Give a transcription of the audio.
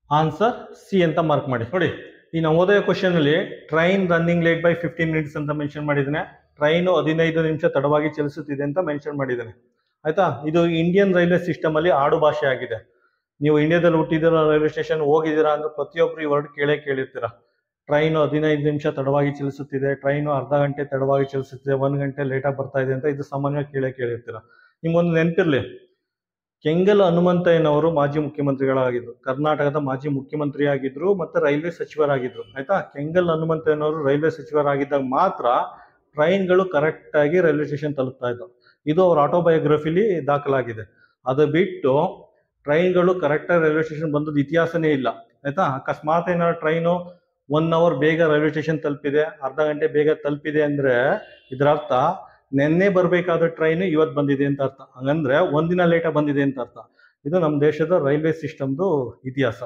Answer C ಅಂತ mark ಮಾಡಿ. ನೋಡಿ ಈ ನವೋದಯ ಕ್ವಶನ್ ಅಲ್ಲಿ train running late by 15 minutes ಅಂತ ಮೆನ್ಷನ್ ಮಾಡಿದ್ದೇನೆ. ಟ್ರೈನು 15 ನಿಮಿಷ ತಡವಾಗಿ ಚಲಿಸುತ್ತಿದೆ ಅಂತ ಮೆನ್ಷನ್ ಮಾಡಿದ್ದೇನೆ. ಆಯ್ತಾ, ಇದು ಇಂಡಿಯನ್ ರೈಲ್ವೆ ಸಿಸ್ಟಮ್ ಅಲ್ಲಿ ಆಡು ಭಾಷೆ ಆಗಿದೆ. ನೀವು ಇಂಡಿಯಾದಲ್ಲಿ ಹುಟ್ಟಿದಿರೋ, ರೈಲ್ವೆ ಸ್ಟೇಷನ್ ಹೋಗಿದ್ದೀರಾ ಅಂದ್ರೆ ಪ್ರತಿಯೊಬ್ರು ಈ ವರ್ಡ್ ಕೇಳಿರ್ತೀರಾ. ಟ್ರೈನು 15 ನಿಮಿಷ ತಡವಾಗಿ ಚಲಿಸುತ್ತಿದೆ, ಟ್ರೈನು ಅರ್ಧ ಗಂಟೆ ತಡವಾಗಿ ಚಲಿಸುತ್ತಿದೆ, 1 ಗಂಟೆ ಲೇಟಾಗಿ ಬರ್ತಾ ಇದೆ ಅಂತ ಇದು ಸಾಮಾನ್ಯವಾಗಿ ಕೇಳಿರ್ತೀರಾ. ನಿಮ್ಗೊಂದು ನೆನಪಿರ್ಲಿ, ಕೆಂಗಲ್ ಹನುಮಂತಯ್ಯನವರು ಮಾಜಿ ಮುಖ್ಯಮಂತ್ರಿಗಳಾಗಿದ್ರು, ಕರ್ನಾಟಕದ ಮಾಜಿ ಮುಖ್ಯಮಂತ್ರಿ ಆಗಿದ್ರು ಮತ್ತೆ ರೈಲ್ವೆ ಸಚಿವರಾಗಿದ್ರು. ಆಯ್ತಾ, ಕೆಂಗಲ್ ಹನುಮಂತಯ್ಯನವರು ರೈಲ್ವೆ ಸಚಿವರಾಗಿದ್ದಾಗ ಮಾತ್ರ ಟ್ರೈನ್ಗಳು ಕರೆಕ್ಟ್ ಆಗಿ ರೈಲ್ವೆ ಸ್ಟೇಷನ್ ತಲುಪ್ತಾ ಇದ್ದವು. ಇದು ಅವ್ರ ಆಟೋಬಯೋಗ್ರಫಿಲಿ ದಾಖಲಾಗಿದೆ. ಅದು ಬಿಟ್ಟು ಟ್ರೈನ್ಗಳು ಕರೆಕ್ಟಾಗಿ ರೈಲ್ವೆ ಸ್ಟೇಷನ್ ಬಂದದ್ದು ಇತಿಹಾಸನೇ ಇಲ್ಲ. ಆಯ್ತಾ, ಅಕಸ್ಮಾತ್ ಏನಾದ್ರು ಟ್ರೈನು 1 ಅವರ್ ಬೇಗ ರೈಲ್ವೆ ಸ್ಟೇಷನ್ ತಲುಪಿದೆ, ಅರ್ಧ ಗಂಟೆ ಬೇಗ ತಲುಪಿದೆ ಅಂದ್ರೆ ಇದರ ಅರ್ಥ ನೆನ್ನೆ ಬರಬೇಕಾದ ಟ್ರೈನ್ ಇವತ್ತು ಬಂದಿದೆ ಅಂತ ಅರ್ಥ. ಹಂಗಂದ್ರೆ ಒಂದಿನ ಲೇಟಾಗಿ ಬಂದಿದೆ ಅಂತ ಅರ್ಥ. ಇದು ನಮ್ಮ ದೇಶದ ರೈಲ್ವೆ ಸಿಸ್ಟಮ್ದು ಇತಿಹಾಸ.